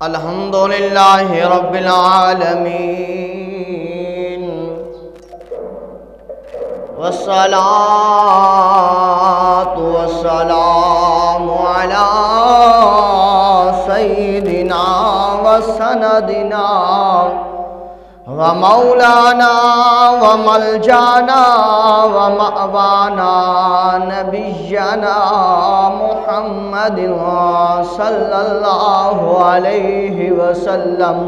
الحمد لله رب العالمين، والصلاة والسلام على سيدنا وسندنا ومولانا وملجانا ومأوانا نبينا محمد صلى الله عليه وسلم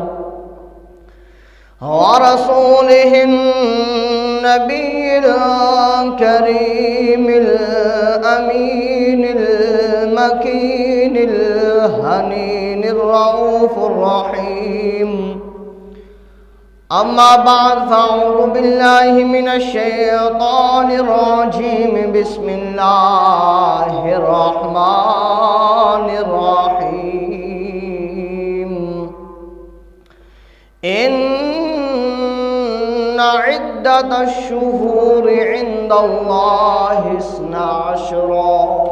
ورسوله النبي الكريم الأمين المكين الهنين الرؤوف الرحيم. أما بعد، فأعوذ بالله من الشيطان الرجيم. بسم الله الرحمن الرحيم. إن عدة الشهور عند الله 12.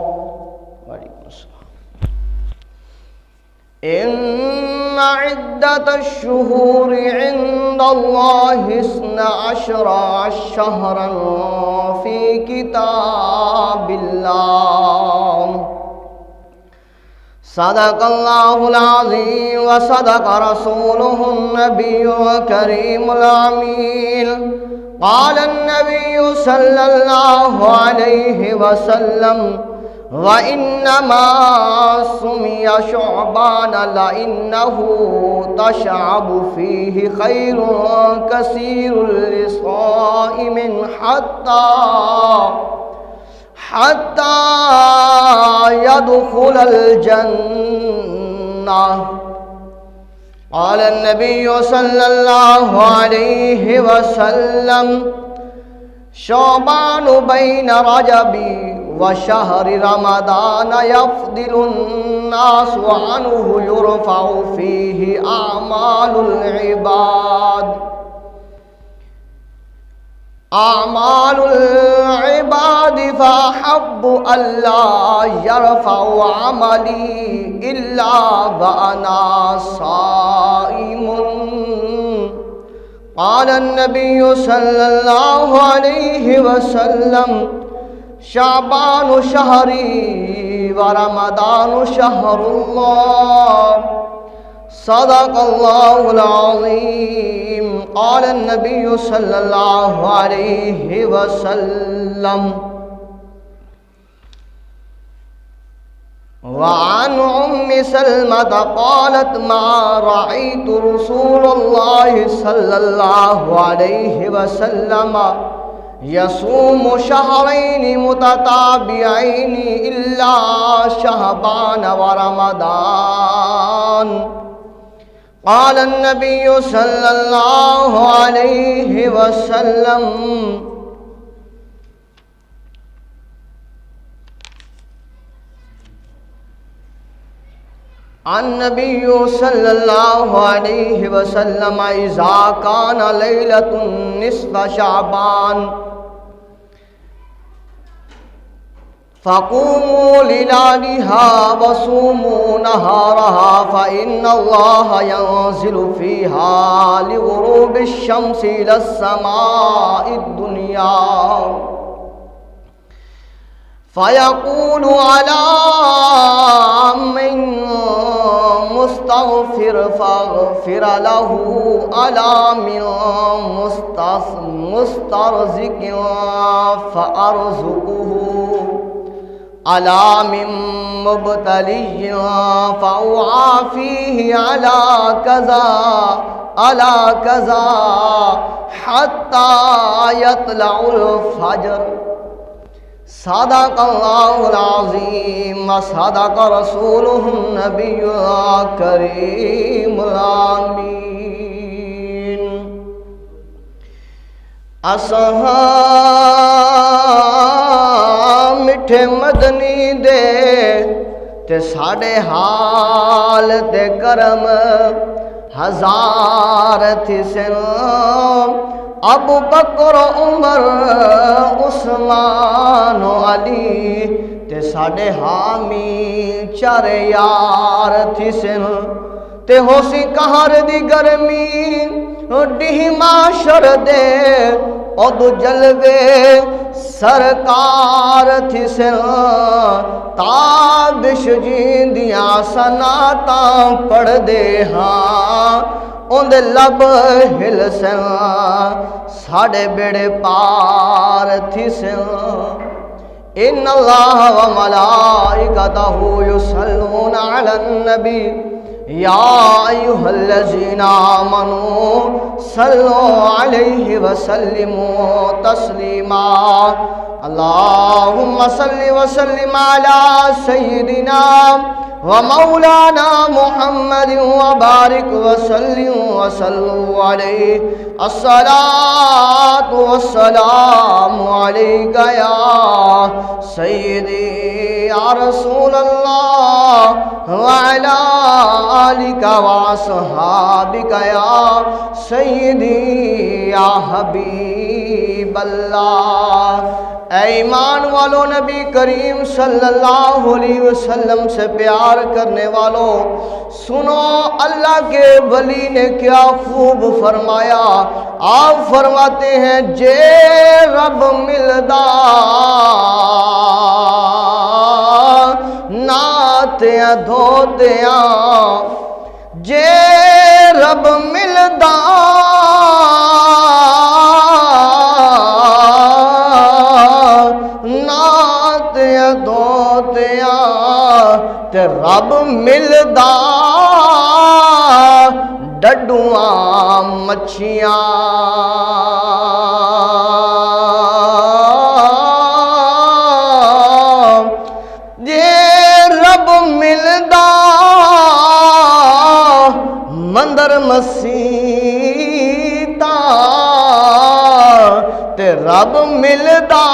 إن عدة الشهور عند الله 12 شهرا في كتاب الله. صدق الله العظيم وصدق رسوله النبي الكريم الأمين. قال النبي صلى الله عليه وسلم: وإنما سمي شعبان لأنه تشعب فيه خير كثير لصائم حتى يدخل الجنة. قال النبي صلى الله عليه وسلم: شعبان بين رجب وشهر رمضان يفضل الناس عنه يرفع فيه أعمال العباد فأحب ألا يرفع عملي إلا وأنا صائم. قال النبي صلى الله عليه وسلم: شعبان شهري ورمضان شهر الله. صدق الله العظيم. قال النبي صلى الله عليه وسلم: وعن أم سلمة قالت: ما رأيت رسول الله صلى الله عليه وسلم يصوم شهرين متتابعين إلا شعبان ورمضان. قال النبي صلى الله عليه وسلم: النبي صلى الله عليه وسلم: إذا كان ليلة نصف شعبان فقوموا ليلها وصوموا نهارها، فإن الله ينزل فيها لغروب الشمس إلى السماء الدنيا فيقول: على من مستغفر فاغفر له، على من مسترزق فأرزقه، على من مبتلي فأعافيه، على كذا حتى يطلع الفجر. صدق الله العظيم وصدق رسوله النبي الكريم الأمين. اصحاب میٹھے مدنی دے تے ساڑے حال تے کرم ہزار تھی سن، ابو بکر عمر عثمان و علی تے ساڑے حامی چار یار تھی سن، تے ہو سی قہر دی گرمی ڈیہ معاشر دے ادو جلوے سرکار تھی سے تابش جیندیاں سناتاں پڑھ دے ہاں اندے لب ہل سے ساڑے بیڑے پار تھی سے ان اللہ و ملائکتہ یصلون علی النبی یا ایہا الذین آمنوا صلوا علیہ وسلموا تسلیما اللہم صل وسلم علی سیدنا ومولانا محمد وبارک وسلم وصلوا علیہ الصلاة والسلام علیک یا سیدی یا رسول اللہ وعلی آلک واصحابک یا سیدی یا حبیب اللہ۔ اے ایمان والو، نبی کریم صلی اللہ علیہ وسلم سے پیار کرنے والو، سنو اللہ کے ولی نے کیا خوب فرمایا۔ آپ فرماتے ہیں جے رب ملدا ناتیاں دھوتیاں، جے رب ملدا ناتیاں دھوتیاں، تے رب ملدا ڈڈواں مچھیاں۔ جے رب ملدا مندر مسیتاں، تے رب ملدا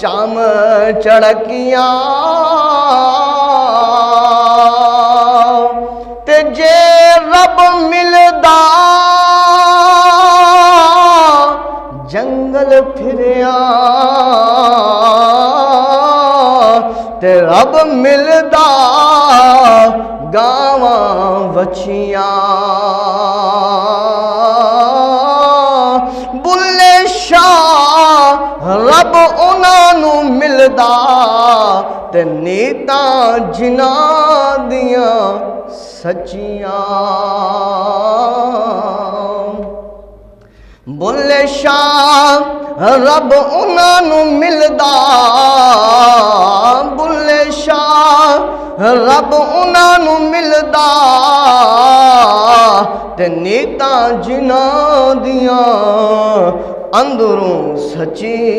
چم چڑکیاں، تے جے رب ملدا جنگل پھریاں، تے رب ملدا گاواں وچھیاں۔ بلے شاہ رب انہاں نوں ملدا تے نیتاں جناں دیاں سچیاں۔ بلے شاہ رب انہاں نوں ملدا، بلے شاہ رب انہاں نوں ملدا تے نیتاں جناں دیاں اندروں سچیاں۔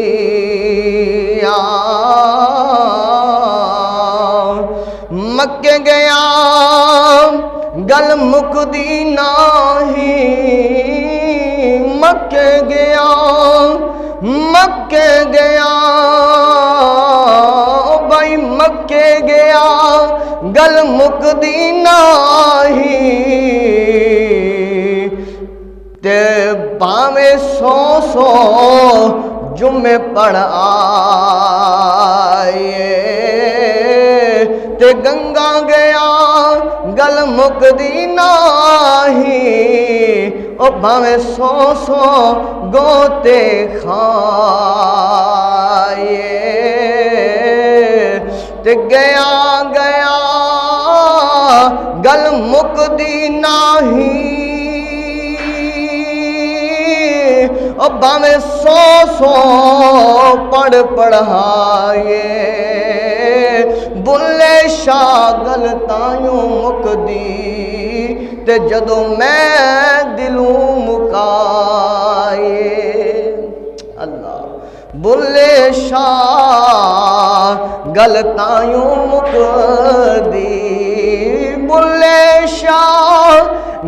مکے گیا گل مکدی ناہی، مکے گیا مکے گیا بھائی مکے گیا گل مکدی ناہی، تے باویں سو سو جمعے پڑھ آئے، تے گنگا گیا گل مکدی ناہی، او بھاویں سو سو گوتے کھائے، تے گیا گیا گل مکدی ناہی، او بھاویں سو سو پڑھ پڑھائے، بلے شاہ گل تائیوں مکدی تے جدو میں دلوں مکائے۔ اللہ بلے شاہ گل تائیوں مکدی، بلے شاہ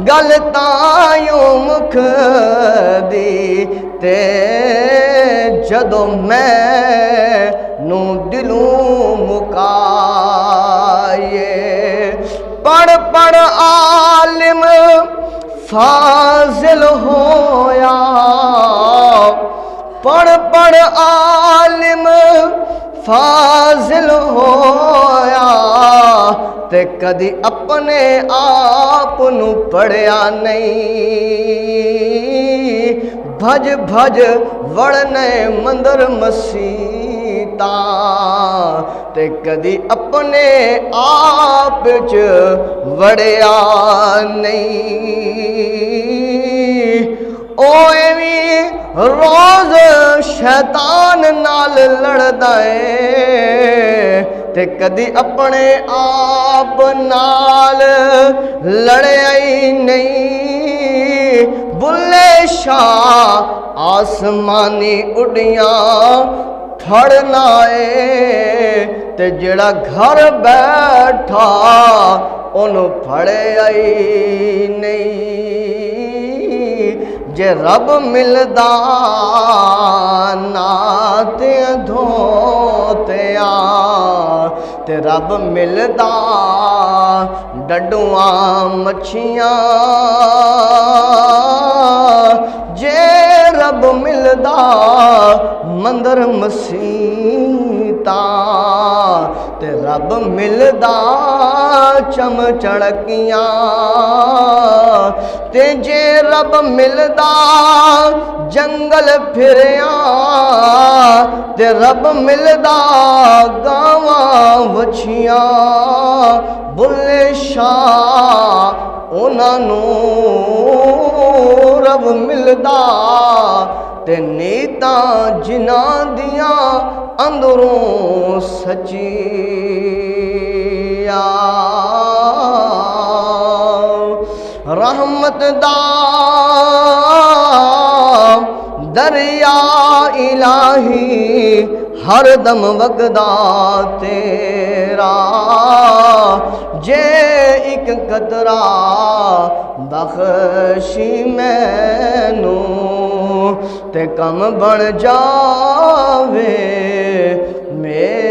گل تائیوں مکدی تے جدو میں نو دلوں مکائے۔ پڑھ پڑھ عالم فاضل ہویا، پڑھ پڑھ عالم فاضل ہویا، تے کدی اپنے آپ نو پڑھیا نہیں بھج بھج وڑنے مندر مسیتاں تے کدی اپنے آپ چ وڑیا نہیں او ایویں روز شیطان نال لڑدا اے تے کدی اپنے آپ نال لڑیا ہی نہیں بلے شاہ آسمانی اڈیاں پھڑنا اے تے جڑا گھر بیٹھا انہوں پھڑیا ہی نہیں جے رب ملدا ناتیاں دھوتیاں تے رب ملدا ڈڈواں مچھیاں جے رب ملدا مندر مسیتاں تے رب ملدا چم چڑکیاں تے جے رب ملدا جنگل پھریاں تے رب ملدا گاواں وچھیاں بلے شاہ انہاں نوں رب ملدا تے نیتاں جنہاں دیاں اندروں سچیاں رحمت دا دریا الہی ہر دم وگدا تیرا جے ایک قطرہ بخشی مینوں تے کم بن جاوے میرا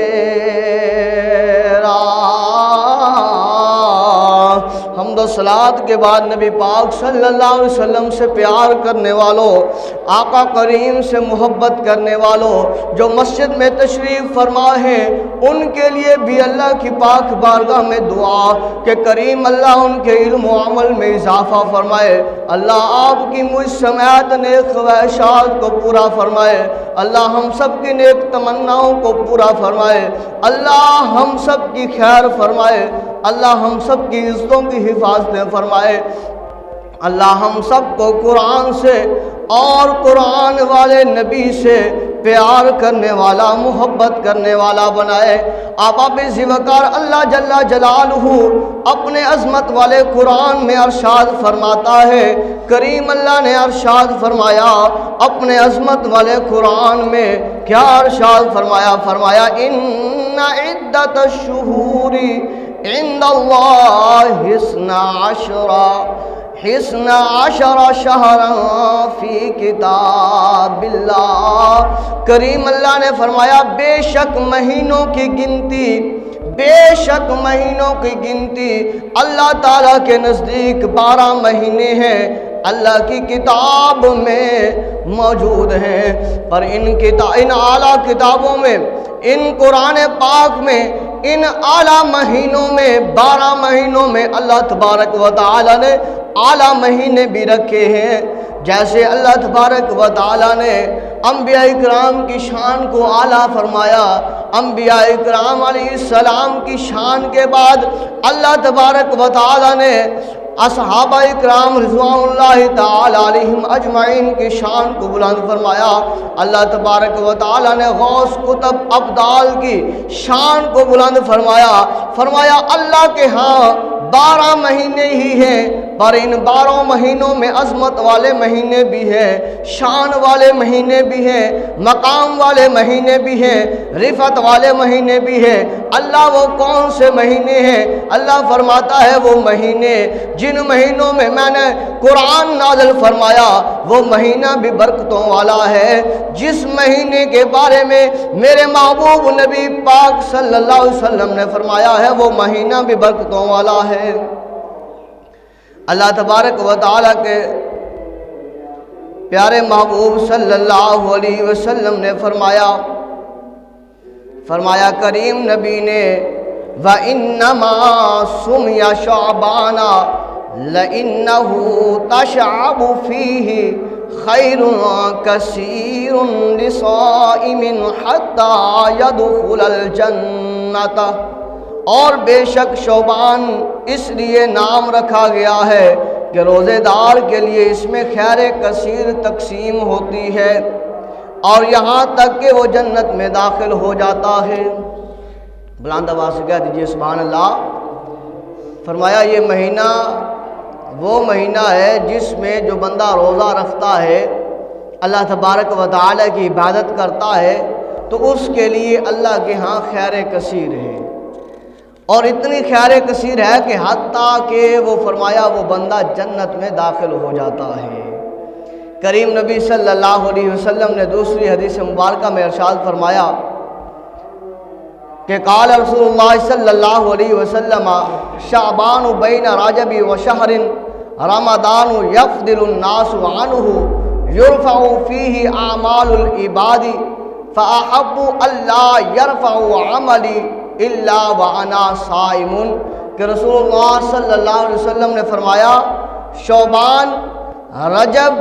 حمد و صلات کے بعد نبی پاک صلی اللہ علیہ وسلم سے پیار کرنے والوں آقا کریم سے محبت کرنے والوں جو مسجد میں تشریف فرما ہے ان کے لیے بھی اللہ کی پاک بارگاہ میں دعا کہ کریم اللہ ان کے علم و عمل میں اضافہ فرمائے اللہ آپ کی مجھ سمیت نیک خواہشات کو پورا فرمائے اللہ ہم سب کی نیک تمناؤں کو پورا فرمائے اللہ ہم سب کی خیر فرمائے اللہ ہم سب کی عزتوں کی حفاظتیں فرمائے اللہ ہم سب کو قرآن سے اور قرآن والے نبی سے پیار کرنے والا محبت کرنے والا بنائے آباب ذوقار اللہ جل جلالہ اپنے عظمت والے قرآن میں ارشاد فرماتا ہے کریم اللہ نے ارشاد فرمایا اپنے عظمت والے قرآن میں کیا ارشاد فرمایا ان عدت الشہور عند اللہ حسنا عشر شہرا فی کتاب اللہ کریم اللہ نے فرمایا بے شک مہینوں کی گنتی اللہ تعالیٰ کے نزدیک 12 مہینے ہیں اللہ کی کتاب میں موجود ہیں پر ان اعلیٰ کتابوں میں ان قرآن پاک میں ان اعلیٰ مہینوں میں 12 مہینوں میں اللہ تبارک و تعالیٰ نے اعلیٰ مہینے بھی رکھے ہیں جیسے اللہ تبارک و تعالیٰ نے انبیاء اکرام کی شان کو اعلیٰ فرمایا انبیاء اکرام علیہ السلام کی شان کے بعد اللہ تبارک و تعالیٰ نے اصحابہ اکرام رضوان اللہ تعالی علیہم اجمعین کی شان کو بلند فرمایا اللہ تبارک و تعالیٰ نے غوث قطب ابدال کی شان کو بلند فرمایا اللہ کے ہاں 12 مہینے ہی ہیں پر ان 12 مہینوں میں عظمت والے مہینے بھی ہیں شان والے مہینے بھی ہیں مقام والے مہینے بھی ہیں رفعت والے مہینے بھی ہیں اللہ وہ کون سے مہینے ہیں اللہ فرماتا ہے وہ مہینے جن مہینوں میں میں نے قرآن نازل فرمایا وہ مہینہ بھی برکتوں والا ہے جس مہینے کے بارے میں میرے محبوب نبی پاک صلی اللہ علیہ وسلم نے فرمایا ہے وہ مہینہ بھی برکتوں والا ہے اللہ تبارک و تعالیٰ کے پیارے محبوب صلی اللہ علیہ وسلم نے فرمایا کریم نبی نے وَإِنَّمَا سُمِّيَ شَعْبَانَ لَإِنَّهُ تَشْعَبُ فِيهِ خَيْرٌ كَثِيرٌ لِصَائِمٍ حَتَّى يَدْخُلَ الْجَنَّةَ، اور بے شک شعبان اس لیے نام رکھا گیا ہے کہ روزے دار کے لیے اس میں خیر کثیر تقسیم ہوتی ہے اور یہاں تک کہ وہ جنت میں داخل ہو جاتا ہے۔ بلند آواز سے کہہ دیجیے سبحان اللہ۔ فرمایا یہ مہینہ وہ مہینہ ہے جس میں جو بندہ روزہ رکھتا ہے، اللہ تبارک و تعالی کی عبادت کرتا ہے، تو اس کے لیے اللہ کے ہاں خیر کثیر ہے، اور اتنی خیر کثیر ہے کہ حتیٰ کہ وہ فرمایا وہ بندہ جنت میں داخل ہو جاتا ہے۔ کریم نبی صلی اللہ علیہ وسلم نے دوسری حدیث مبارکہ میں ارشاد فرمایا کہ قال رسول اللہ صلی اللہ علیہ وسلم شعبان بین رجب و شہر رمضان یفضل الناس عنہ یرفع فیہ اعمال العباد فاحب اللہ یرفع عملی الا وانا صائم، کہ رسول اللہ صلی اللہ علیہ وسلم نے فرمایا شعبان، رجب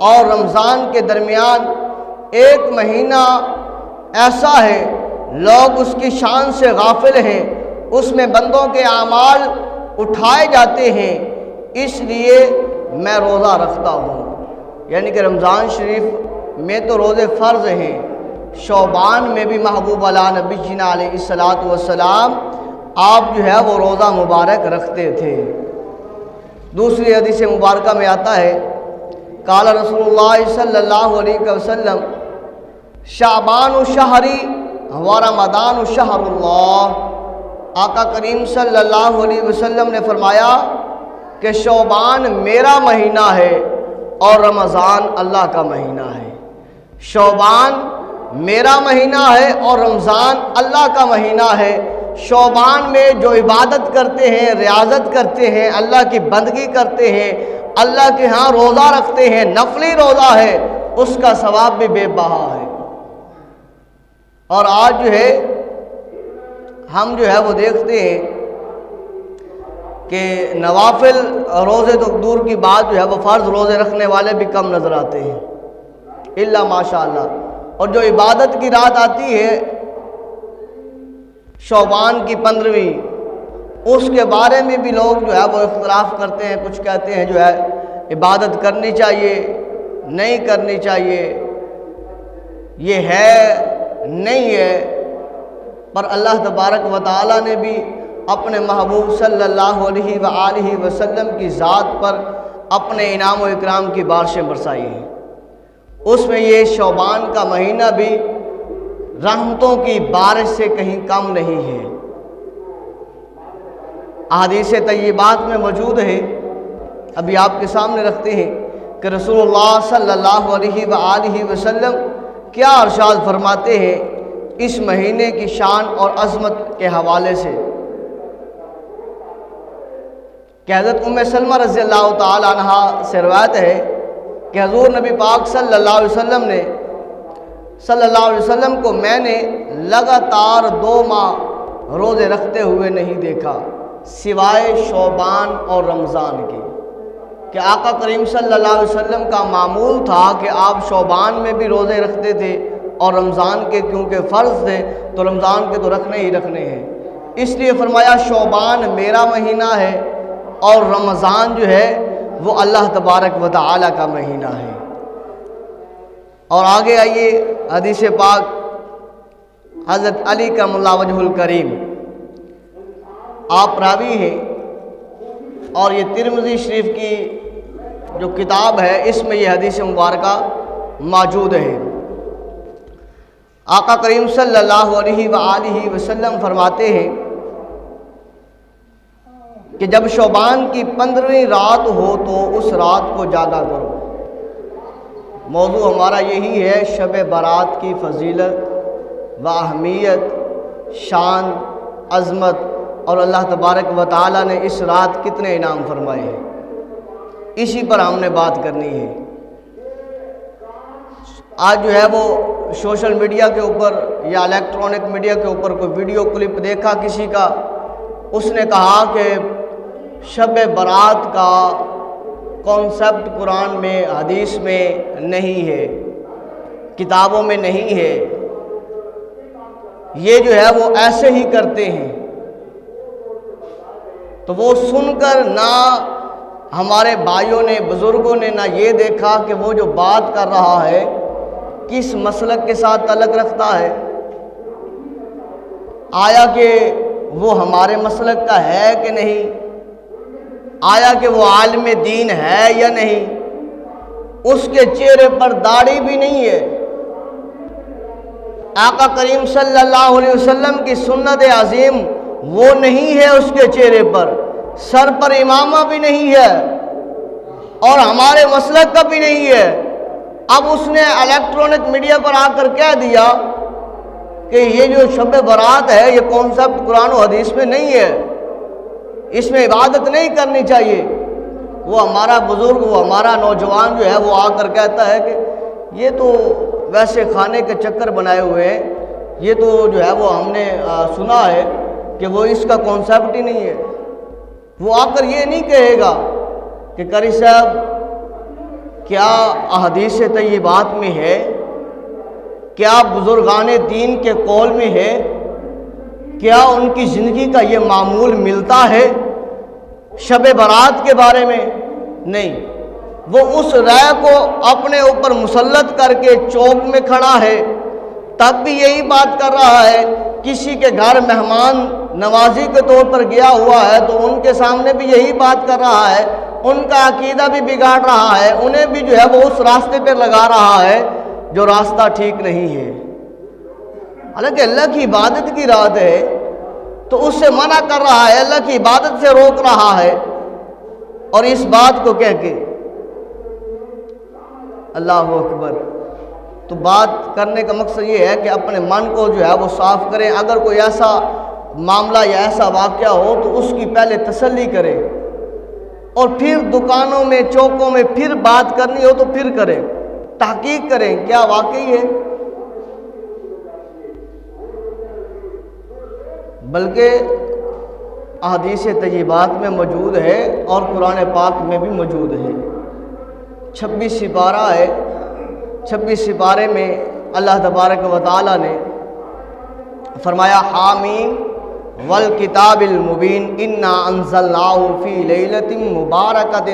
اور رمضان کے درمیان ایک مہینہ ایسا ہے لوگ اس کی شان سے غافل ہیں، اس میں بندوں کے اعمال اٹھائے جاتے ہیں، اس لیے میں روزہ رکھتا ہوں۔ یعنی کہ رمضان شریف میں تو روزے فرض ہیں، شعبان میں بھی محبوب علی نبی جینا علیہ الصلاۃ والسلام آپ جو ہے وہ روزہ مبارک رکھتے تھے۔ دوسری حدیث مبارکہ میں آتا ہے قال رسول اللہ صلی اللہ علیہ وسلم شعبان شہری و رمضان شہر اللہ، آقا کریم صلی اللہ علیہ وسلم نے فرمایا کہ شعبان میرا مہینہ ہے اور رمضان اللہ کا مہینہ ہے۔ شعبان میرا مہینہ ہے اور رمضان اللہ کا مہینہ ہے۔ شعبان میں جو عبادت کرتے ہیں، ریاضت کرتے ہیں، اللہ کی بندگی کرتے ہیں، اللہ کے ہاں روزہ رکھتے ہیں، نفلی روزہ ہے، اس کا ثواب بھی بے بہا ہے۔ اور آج جو ہے ہم جو ہے وہ دیکھتے ہیں کہ نوافل روزے تو دور کی بات جو ہے وہ فرض روزے رکھنے والے بھی کم نظر آتے ہیں الا ماشاءاللہ، اور جو عبادت کی رات آتی ہے شعبان کی 15ویں، اس کے بارے میں بھی لوگ جو ہے وہ اختلاف کرتے ہیں، کچھ کہتے ہیں جو ہے عبادت کرنی چاہیے، نہیں کرنی چاہیے، یہ ہے نہیں ہے، پر اللہ تبارک و تعالی نے بھی اپنے محبوب صلی اللہ علیہ وآلہ وسلم کی ذات پر اپنے انعام و اکرام کی بارشیں برسائی ہیں۔ اس میں یہ شعبان کا مہینہ بھی رحمتوں کی بارش سے کہیں کم نہیں ہے۔ احادیث طیبات میں موجود ہے، ابھی آپ کے سامنے رکھتے ہیں کہ رسول اللہ صلی اللہ علیہ وآلہ وسلم کیا ارشاد فرماتے ہیں اس مہینے کی شان اور عظمت کے حوالے سے کہ حضرت ام سلمہ رضی اللہ تعالی عنہ سے روایت ہے کہ حضور نبی پاک صلی اللہ علیہ وسلم کو میں نے لگاتار 2 ماہ روزے رکھتے ہوئے نہیں دیکھا سوائے شعبان اور رمضان کے، کہ آقا کریم صلی اللہ علیہ وسلم کا معمول تھا کہ آپ شعبان میں بھی روزے رکھتے تھے اور رمضان کے کیونکہ فرض تھے تو رمضان کے تو رکھنے ہی رکھنے ہیں، اس لیے فرمایا شعبان میرا مہینہ ہے اور رمضان جو ہے وہ اللہ تبارک و تعالی کا مہینہ ہے۔ اور آگے آئیے حدیث پاک حضرت علی کا ملا وجہ الکریم، آپ راوی ہیں اور یہ ترمذی شریف کی جو کتاب ہے اس میں یہ حدیث مبارکہ موجود ہے۔ آقا کریم صلی اللہ علیہ وآلہ وسلم فرماتے ہیں کہ جب شعبان کی 15ویں رات ہو تو اس رات کو جاگا کرو۔ موضوع ہمارا یہی ہے شب برات کی فضیلت و اہمیت، شان، عظمت، اور اللہ تبارک و تعالی نے اس رات کتنے انعام فرمائے ہیں، اسی پر ہم نے بات کرنی ہے۔ آج جو ہے وہ سوشل میڈیا کے اوپر یا الیکٹرانک میڈیا کے اوپر کوئی ویڈیو کلپ دیکھا کسی کا اس نے کہا کہ شب برات کا کانسیپٹ قرآن میں حدیث میں نہیں ہے، کتابوں میں نہیں ہے، یہ جو ہے وہ ایسے ہی کرتے ہیں۔ تو وہ سن کر نہ ہمارے بھائیوں نے، بزرگوں نے نہ یہ دیکھا کہ وہ جو بات کر رہا ہے کس مسلک کے ساتھ تعلق رکھتا ہے، آیا کہ وہ ہمارے مسلک کا ہے کہ نہیں، آیا کہ وہ عالم دین ہے یا نہیں۔ اس کے چہرے پر داڑھی بھی نہیں ہے، آقا کریم صلی اللہ علیہ وسلم کی سنت عظیم وہ نہیں ہے اس کے چہرے پر، سر پر امامہ بھی نہیں ہے اور ہمارے مسلک کا بھی نہیں ہے۔ اب اس نے الیکٹرانک میڈیا پر آ کر کہہ دیا کہ یہ جو شب برات ہے یہ کانسیپٹ قرآن و حدیث میں نہیں ہے، اس میں عبادت نہیں کرنی چاہیے۔ وہ ہمارا بزرگ، وہ ہمارا نوجوان جو ہے وہ آ کر کہتا ہے کہ یہ تو ویسے کھانے کے چکر بنائے ہوئے ہیں، یہ تو جو ہے وہ ہم نے سنا ہے کہ وہ اس کا کانسیپٹ ہی نہیں ہے۔ وہ آ کر یہ نہیں کہے گا کہ قاری صاحب کیا احادیث طیبات میں ہے، کیا بزرگان دین کے قول میں ہے، کیا ان کی زندگی کا یہ معمول ملتا ہے شب برات کے بارے میں؟ نہیں، وہ اس رائے کو اپنے اوپر مسلط کر کے چوک میں کھڑا ہے، تب بھی یہی بات کر رہا ہے۔ کسی کے گھر مہمان نوازی کے طور پر گیا ہوا ہے تو ان کے سامنے بھی یہی بات کر رہا ہے، ان کا عقیدہ بھی بگاڑ رہا ہے، انہیں بھی جو ہے وہ اس راستے پہ لگا رہا ہے جو راستہ ٹھیک نہیں ہے۔ حالانکہ اللہ کی عبادت کی رات ہے تو اس سے منع کر رہا ہے، اللہ کی عبادت سے روک رہا ہے، اور اس بات کو کہہ کے اللہ اکبر۔ تو بات کرنے کا مقصد یہ ہے کہ اپنے من کو جو ہے وہ صاف کریں۔ اگر کوئی ایسا معاملہ یا ایسا واقعہ ہو تو اس کی پہلے تسلی کریں، اور پھر دکانوں میں، چوکوں میں پھر بات کرنی ہو تو پھر کریں، تحقیق کریں کیا واقعی ہے۔ بلکہ احادیث طیبات میں موجود ہے اور قرآن پاک میں بھی موجود ہے۔ 26 سپارہ ہے، 26 سپارے میں اللہ تبارک و تعالی نے فرمایا حامیم والکتاب المبین انا انزلناہ فی لیلۃ مبارکۃ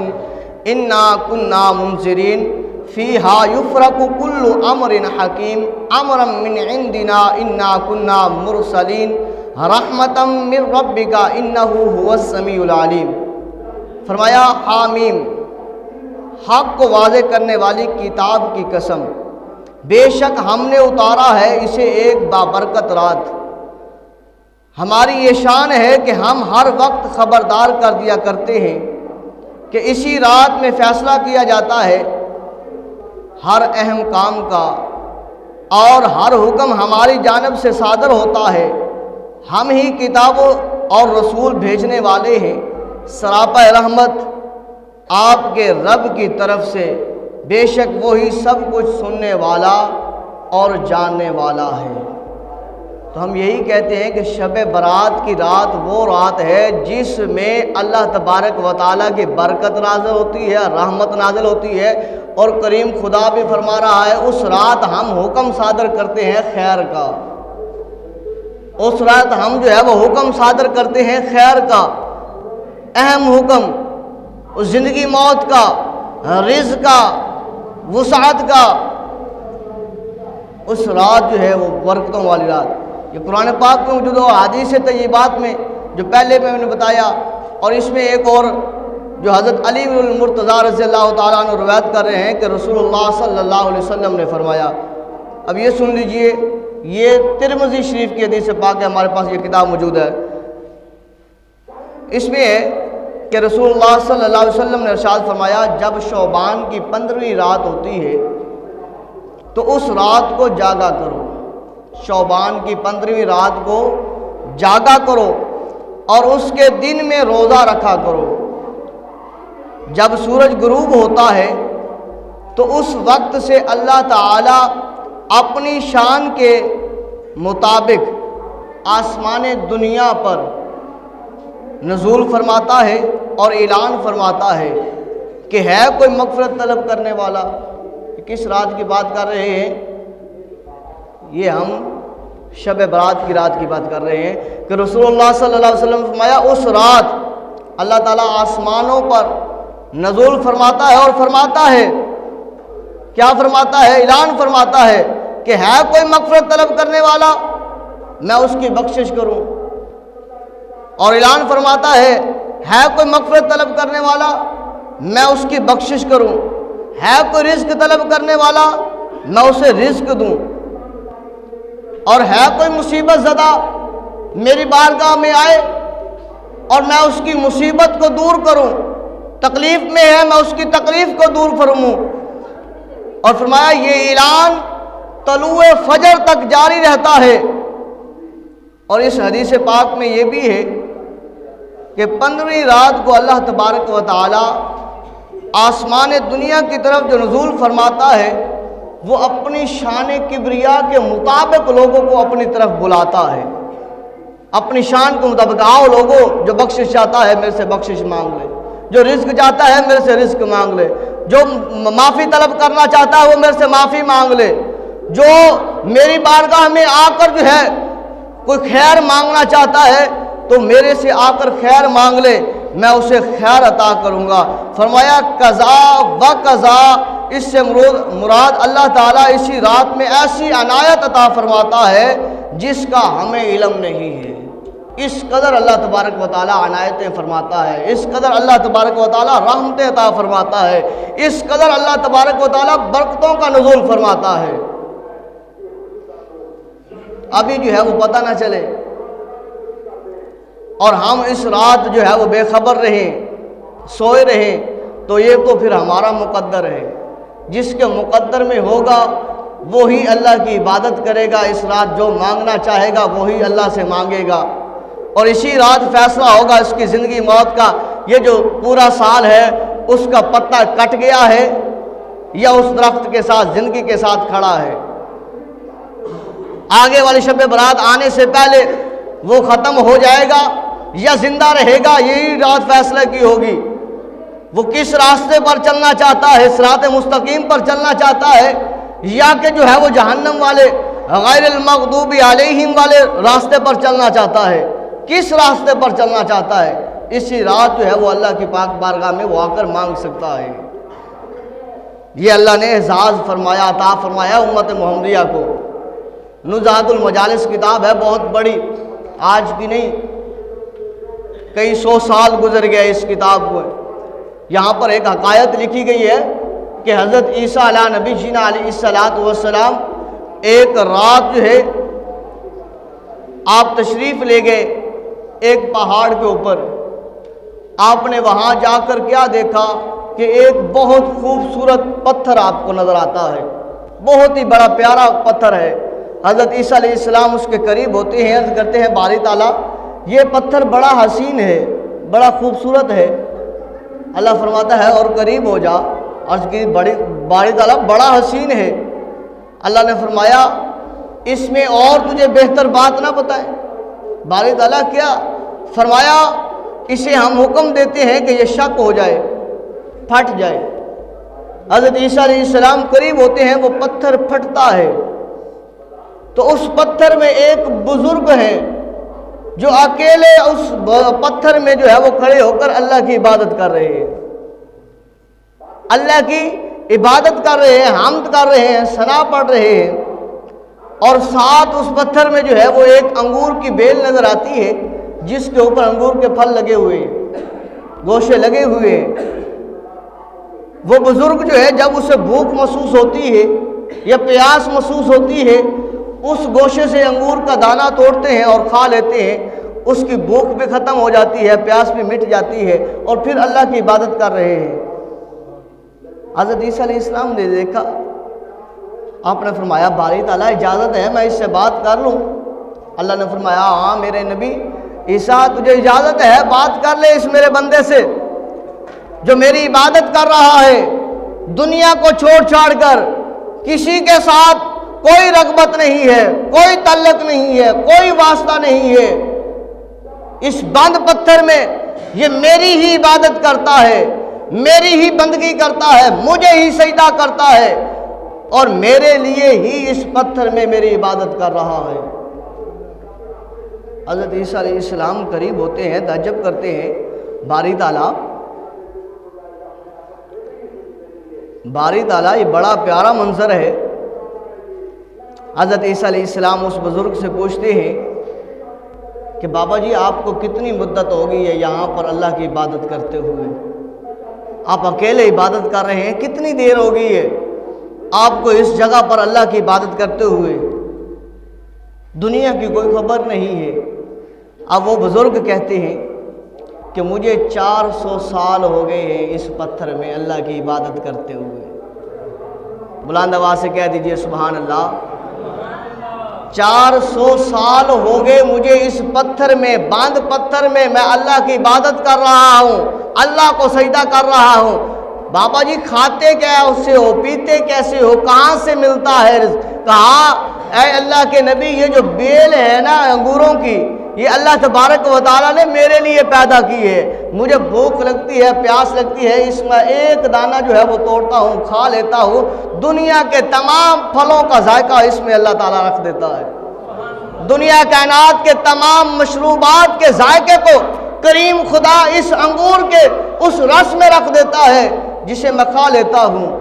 انا کنا منذرین فیہا یفرق کل امر حکیم امرا من عندنا انا کنا مرسلین رحمتا من ربک انہ هو السمیع العلیم۔ فرمایا حامیم، حق کو واضح کرنے والی کتاب کی قسم، بے شک ہم نے اتارا ہے اسے ایک بابرکت رات۔ ہماری یہ شان ہے کہ ہم ہر وقت خبردار کر دیا کرتے ہیں کہ اسی رات میں فیصلہ کیا جاتا ہے ہر اہم کام کا، اور ہر حکم ہماری جانب سے صادر ہوتا ہے۔ ہم ہی کتابوں اور رسول بھیجنے والے ہیں، سراپا رحمت آپ کے رب کی طرف سے، بے شک وہی سب کچھ سننے والا اور جاننے والا ہے۔ تو ہم یہی کہتے ہیں کہ شب برات کی رات وہ رات ہے جس میں اللہ تبارک و تعالیٰ کی برکت نازل ہوتی ہے، رحمت نازل ہوتی ہے، اور کریم خدا بھی فرما رہا ہے اس رات ہم حکم صادر کرتے ہیں خیر کا۔ اس رات ہم جو ہے وہ حکم صادر کرتے ہیں خیر کا، اہم حکم، اس زندگی موت کا، رزق کا، وسعت کا۔ اس رات جو ہے وہ برکتوں والی رات، یہ قرآن پاک میں موجود ہے، حدیث طیبات میں جو پہلے میں نے بتایا، اور اس میں ایک اور جو حضرت علی بن المرتضیٰ رضی اللہ تعالیٰ عنہ روایت کر رہے ہیں کہ رسول اللہ صلی اللہ علیہ وسلم نے فرمایا۔ اب یہ سن لیجئے، یہ ترمذی شریف کی حدیث پاک ہے، ہمارے پاس یہ کتاب موجود ہے۔ اس میں ہے کہ رسول اللہ صلی اللہ علیہ وسلم نے ارشاد فرمایا جب شعبان کی 15ویں رات ہوتی ہے تو اس رات کو جاگا کرو، شعبان کی 15ویں رات کو جاگا کرو اور اس کے دن میں روزہ رکھا کرو۔ جب سورج غروب ہوتا ہے تو اس وقت سے اللہ تعالی اپنی شان کے مطابق آسمان دنیا پر نزول فرماتا ہے اور اعلان فرماتا ہے کہ ہے کوئی مغفرت طلب کرنے والا۔ کس رات کی بات کر رہے ہیں؟ یہ ہم شب برات کی رات کی بات کر رہے ہیں کہ رسول اللہ صلی اللہ علیہ وسلم فرمایا اس رات اللہ تعالیٰ آسمانوں پر نزول فرماتا ہے اور فرماتا ہے، کیا فرماتا ہے؟ اعلان فرماتا ہے کہ ہے کوئی مغفرت طلب کرنے والا، میں اس کی بخشش کروں۔ اور اعلان فرماتا ہے کوئی مغفرت طلب کرنے والا، میں اس کی بخشش کروں۔ ہے کوئی رزق طلب کرنے والا، میں اسے رزق دوں۔ اور ہے کوئی مصیبت زدہ میری بارگاہ میں آئے اور میں اس کی مصیبت کو دور کروں، تکلیف میں ہے میں اس کی تکلیف کو دور فرموں۔ اور فرمایا یہ اعلان طلوع فجر تک جاری رہتا ہے۔ اور اس حدیث پاک میں یہ بھی ہے کہ 15ویں رات کو اللہ تبارک و تعالی آسمان دنیا کی طرف جو نزول فرماتا ہے وہ اپنی شان کبریا کے مطابق لوگوں کو اپنی طرف بلاتا ہے، اپنی شان کے مطابق۔ آؤ لوگوں، جو بخشش چاہتا ہے میرے سے بخشش مانگ لے، جو رزق چاہتا ہے میرے سے رزق مانگ لے، جو معافی طلب کرنا چاہتا ہے وہ میرے سے معافی مانگ لے، جو میری بارگاہ میں آ کر جو ہے کوئی خیر مانگنا چاہتا ہے تو میرے سے آ کر خیر مانگ لے، میں اسے خیر عطا کروں گا۔ فرمایا قضا و قضا، اس سے مراد اللہ تعالیٰ اسی رات میں ایسی عنایت عطا فرماتا ہے جس کا ہمیں علم نہیں ہے۔ اس قدر اللہ تبارک و تعالیٰ عنایتیں فرماتا ہے، اس قدر اللہ تبارک و تعالیٰ رحمتیں عطا فرماتا ہے، اس قدر اللہ تبارک و تعالیٰ برکتوں کا نزول فرماتا ہے۔ ابھی جو ہے وہ پتہ نہ چلے اور ہم اس رات جو ہے وہ بے خبر رہیں، سوئے رہیں، تو یہ تو پھر ہمارا مقدر ہے۔ جس کے مقدر میں ہوگا وہی اللہ کی عبادت کرے گا، اس رات جو مانگنا چاہے گا وہی اللہ سے مانگے گا، اور اسی رات فیصلہ ہوگا اس کی زندگی موت کا۔ یہ جو پورا سال ہے اس کا پتا کٹ گیا ہے یا اس درخت کے ساتھ زندگی کے ساتھ کھڑا ہے، آگے والی شب برات آنے سے پہلے وہ ختم ہو جائے گا یا زندہ رہے گا، یہی رات فیصلہ کی ہوگی۔ وہ کس راستے پر چلنا چاہتا ہے، صراط مستقیم پر چلنا چاہتا ہے یا کہ جو ہے وہ جہنم والے غیر المغضوب علیہم والے راستے پر چلنا چاہتا ہے، کس راستے پر چلنا چاہتا ہے، اسی رات جو ہے وہ اللہ کی پاک بارگاہ میں وہ آ کر مانگ سکتا ہے۔ یہ اللہ نے اعزاز فرمایا، عطا فرمایا امت محمدیہ کو۔ نزہۃ المجالس کتاب ہے، بہت بڑی، آج کی نہیں، کئی سو سال گزر گئے اس کتاب کو۔ یہاں پر ایک حکایت لکھی گئی ہے کہ حضرت عیسیٰ علیہ نبی جینا علیہ السلام ایک رات جو ہے آپ تشریف لے گئے ایک پہاڑ کے اوپر۔ آپ نے وہاں جا کر کیا دیکھا کہ ایک بہت خوبصورت پتھر آپ کو نظر آتا ہے، بہت ہی بڑا پیارا پتھر ہے۔ حضرت عیسیٰ علیہ السلام اس کے قریب ہوتے ہیں، عرض کرتے ہیں باری تعالیٰ یہ پتھر بڑا حسین ہے، بڑا خوبصورت ہے۔ اللہ فرماتا ہے اور قریب ہو جا، عرض کی باری تعالیٰ بڑا حسین ہے۔ اللہ نے فرمایا اس میں اور تجھے بہتر بات نہ بتائیں؟ باری تعالیٰ کیا؟ فرمایا اسے ہم حکم دیتے ہیں کہ یہ شک ہو جائے، پھٹ جائے۔ حضرت عیسیٰ علیہ السلام قریب ہوتے ہیں، وہ پتھر پھٹتا ہے تو اس پتھر میں ایک بزرگ ہے جو اکیلے اس پتھر میں جو ہے وہ کھڑے ہو کر اللہ کی عبادت کر رہے ہیں، اللہ کی عبادت کر رہے ہیں، حمد کر رہے ہیں، ثنا پڑھ رہے ہیں۔ اور ساتھ اس پتھر میں جو ہے وہ ایک انگور کی بیل نظر آتی ہے جس کے اوپر انگور کے پھل لگے ہوئے ہیں، گوشے لگے ہوئے ہیں۔ وہ بزرگ جو ہے جب اسے بھوک محسوس ہوتی ہے یا پیاس محسوس ہوتی ہے، اس گوشے سے انگور کا دانہ توڑتے ہیں اور کھا لیتے ہیں، اس کی بھوک بھی ختم ہو جاتی ہے، پیاس بھی مٹ جاتی ہے، اور پھر اللہ کی عبادت کر رہے ہیں۔ حضرت عیسیٰ علیہ السلام نے دیکھا، آپ نے فرمایا باری تعالیٰ اجازت ہے میں اس سے بات کر لوں؟ اللہ نے فرمایا ہاں میرے نبی عیسیٰ تجھے اجازت ہے، بات کر لے اس میرے بندے سے جو میری عبادت کر رہا ہے، دنیا کو چھوڑ چھاڑ کر، کسی کے ساتھ کوئی رغبت نہیں ہے، کوئی تعلق نہیں ہے، کوئی واسطہ نہیں ہے، اس بند پتھر میں یہ میری ہی عبادت کرتا ہے، میری ہی بندگی کرتا ہے، مجھے ہی سجدہ کرتا ہے اور میرے لیے ہی اس پتھر میں میری عبادت کر رہا ہے۔ حضرت عیسیٰ علیہ السلام قریب ہوتے ہیں، تعجب کرتے ہیں، باری تعالیٰ یہ بڑا پیارا منظر ہے۔ حضرت عیسیٰ علیہ السلام اس بزرگ سے پوچھتے ہیں کہ بابا جی آپ کو کتنی مدت ہو گئی ہے یہاں پر اللہ کی عبادت کرتے ہوئے؟ آپ اکیلے عبادت کر رہے ہیں، کتنی دیر ہو گئی ہے آپ کو اس جگہ پر اللہ کی عبادت کرتے ہوئے؟ دنیا کی کوئی خبر نہیں ہے۔ اب وہ بزرگ کہتے ہیں کہ مجھے 400 سال ہو گئے ہیں اس پتھر میں اللہ کی عبادت کرتے ہوئے۔ بلند آواز سے کہہ دیجئے سبحان اللہ۔ 400 سال ہو گئے مجھے اس پتھر میں، باندھ پتھر میں میں اللہ کی عبادت کر رہا ہوں، اللہ کو سجدہ کر رہا ہوں۔ بابا جی کھاتے کیا اس سے ہو، پیتے کیسے ہو، کہاں سے ملتا ہے رزق؟ کہا اے اللہ کے نبی یہ جو بیل ہے نا انگوروں کی، یہ اللہ تبارک و تعالیٰ نے میرے لیے پیدا کی ہے۔ مجھے بھوک لگتی ہے، پیاس لگتی ہے، اس میں ایک دانہ جو ہے وہ توڑتا ہوں، کھا لیتا ہوں، دنیا کے تمام پھلوں کا ذائقہ اس میں اللہ تعالیٰ رکھ دیتا ہے۔ دنیا کائنات کے تمام مشروبات کے ذائقے کو کریم خدا اس انگور کے اس رس میں رکھ دیتا ہے جسے میں کھا لیتا ہوں۔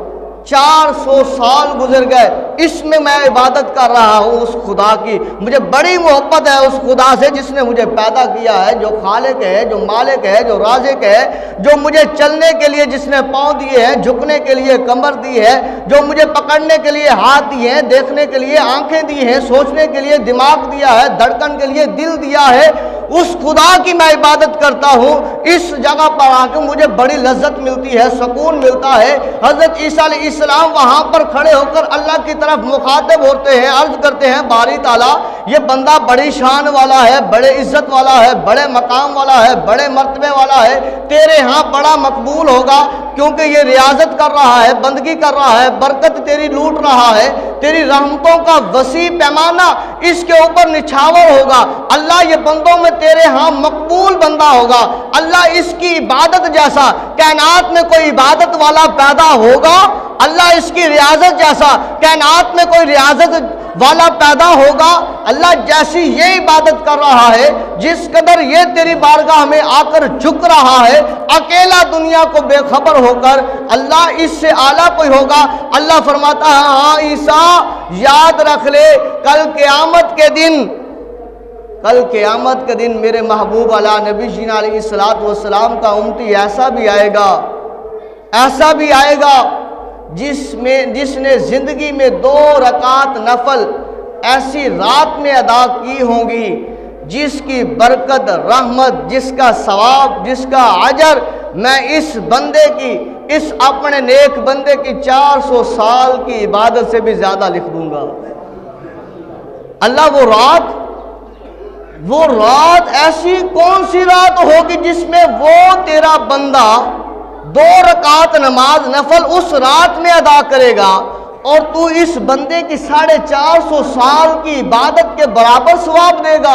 400 سال گزر گئے، اس میں میں عبادت کر رہا ہوں اس خدا کی۔ مجھے بڑی محبت ہے اس خدا سے جس نے مجھے پیدا کیا ہے، جو خالق ہے، جو مالک ہے، جو رازق ہے، جو مجھے چلنے کے لیے جس نے پاؤں دیے ہیں، جھکنے کے لیے کمر دی ہے، جو مجھے پکڑنے کے لیے ہاتھ دیے ہیں، دیکھنے کے لیے آنکھیں دی ہیں، سوچنے کے لیے دماغ دیا ہے، دھڑکن کے لیے دل دیا ہے۔ اس خدا کی میں عبادت کرتا ہوں۔ اس جگہ پر آ کے مجھے بڑی لذت ملتی ہے، سکون ملتا ہے۔ حضرت عیسیٰ علیہ السلام وہاں پر کھڑے ہو کر اللہ کی طرف مخاطب ہوتے ہیں، عرض کرتے ہیں باری تعالیٰ یہ بندہ بڑی شان والا ہے، بڑے عزت والا ہے، بڑے مقام والا ہے، بڑے مرتبے والا ہے، تیرے ہاں بڑا مقبول ہوگا کیونکہ یہ ریاضت کر رہا ہے، بندگی کر رہا ہے، برکت تیری لوٹ رہا ہے، تیری رحمتوں کا وسیع پیمانہ اس کے اوپر نچھاور ہوگا۔ اللہ یہ بندوں میں تیرے ہاں مقبول بندہ ہوگا۔ اللہ اس کی عبادت جیسا کائنات میں کوئی عبادت والا پیدا ہوگا؟ اللہ اس کی ریاضت جیسا کائنات میں کوئی ریاضت والا پیدا ہوگا؟ اللہ جیسی یہ عبادت کر رہا ہے، جس قدر یہ تیری بارگاہ میں آ کر جھک رہا ہے، اکیلا دنیا کو بے خبر ہو کر، اللہ اس سے اعلیٰ کوئی ہوگا؟ اللہ فرماتا ہے ہاں عیسیٰ یاد رکھ لے، کل قیامت کے دن میرے محبوب علی نبی جینا علیہ السلام کا امتی ایسا بھی آئے گا جس نے زندگی میں 2 رکعت نفل ایسی رات میں ادا کی ہوں گی جس کی برکت، رحمت، جس کا ثواب، جس کا اجر میں اس بندے کی، اس اپنے نیک بندے کی 400 سال کی عبادت سے بھی زیادہ لکھ دوں گا۔ اللہ وہ رات ایسی کون سی رات ہوگی جس میں وہ تیرا بندہ 2 رکعت نماز نفل اس رات میں ادا کرے گا اور تو اس بندے کی 450 سال کی عبادت کے برابر ثواب دے گا،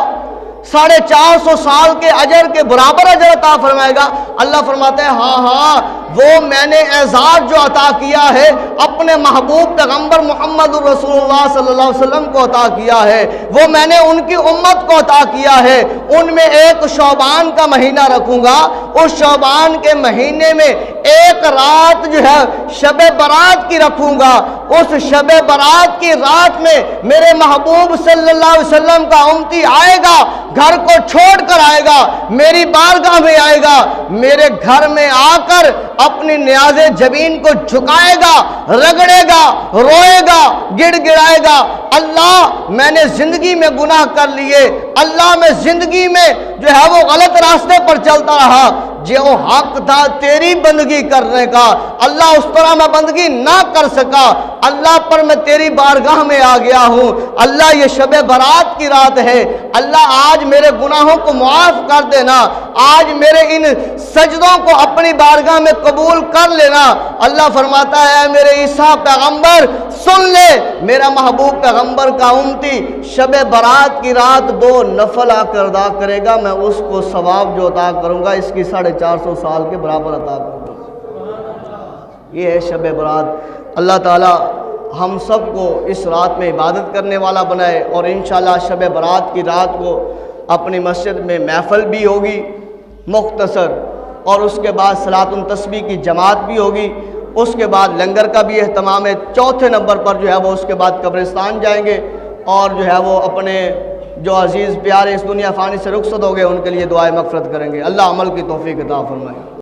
450 سال کے اجر کے برابر اجر عطا فرمائے گا۔ اللہ فرماتا ہے ہاں وہ میں نے اعزاز جو عطا کیا ہے اپنے محبوب پیغمبر محمد رسول اللہ صلی اللہ علیہ وسلم کو عطا کیا ہے، وہ میں نے ان کی امت کو عطا کیا ہے۔ ان میں ایک شعبان کا مہینہ رکھوں گا، اس شعبان کے مہینے میں ایک رات جو ہے شب برات کی رکھوں گا، اس شب برات کی رات میں میرے محبوب صلی اللہ علیہ وسلم کا امتی آئے گا، گھر کو چھوڑ کر آئے گا، میری بارگاہ میں آئے گا، میرے گھر میں آ کر اپنی نیاز جبین کو جھکائے گا، رگڑے گا، روئے گا، گڑ گڑائے گا، اللہ میں نے زندگی میں گناہ کر لیے، اللہ میں زندگی میں جو ہے وہ غلط راستے پر چلتا رہا، جو حق تھا تیری بندگی کرنے کا اللہ اس طرح میں بندگی نہ کر سکا، اللہ پر میں تیری بارگاہ میں آ گیا ہوں، اللہ یہ شب برات کی رات ہے، اللہ آج میرے گناہوں کو معاف کر دینا، آج میرے ان سجدوں کو اپنی بارگاہ میں قبول کر لینا۔ اللہ فرماتا ہے اے میرے عیسیٰ پیغمبر سن لے، میرا محبوب پیغمبر کا امتی شب برات کی رات 2 نفل آ کر ادا کرے گا، میں اس کو ثواب جو عطا کروں گا اس کی 450 سال کے برابر عطا کروں گا۔ یہ ہے شب برات۔ اللہ تعالی ہم سب کو اس رات میں عبادت کرنے والا بنائے، اور انشاءاللہ شب برات کی رات کو اپنی مسجد میں محفل بھی ہوگی مختصر، اور اس کے بعد صلاۃ التسبیح کی جماعت بھی ہوگی، اس کے بعد لنگر کا بھی اہتمام ہے، چوتھے نمبر پر جو ہے وہ اس کے بعد قبرستان جائیں گے، اور جو ہے وہ اپنے جو عزیز پیارے اس دنیا فانی سے رخصت ہو گئے ان کے لیے دعائے مغفرت کریں گے۔ اللہ عمل کی توفیق عطا فرمائے۔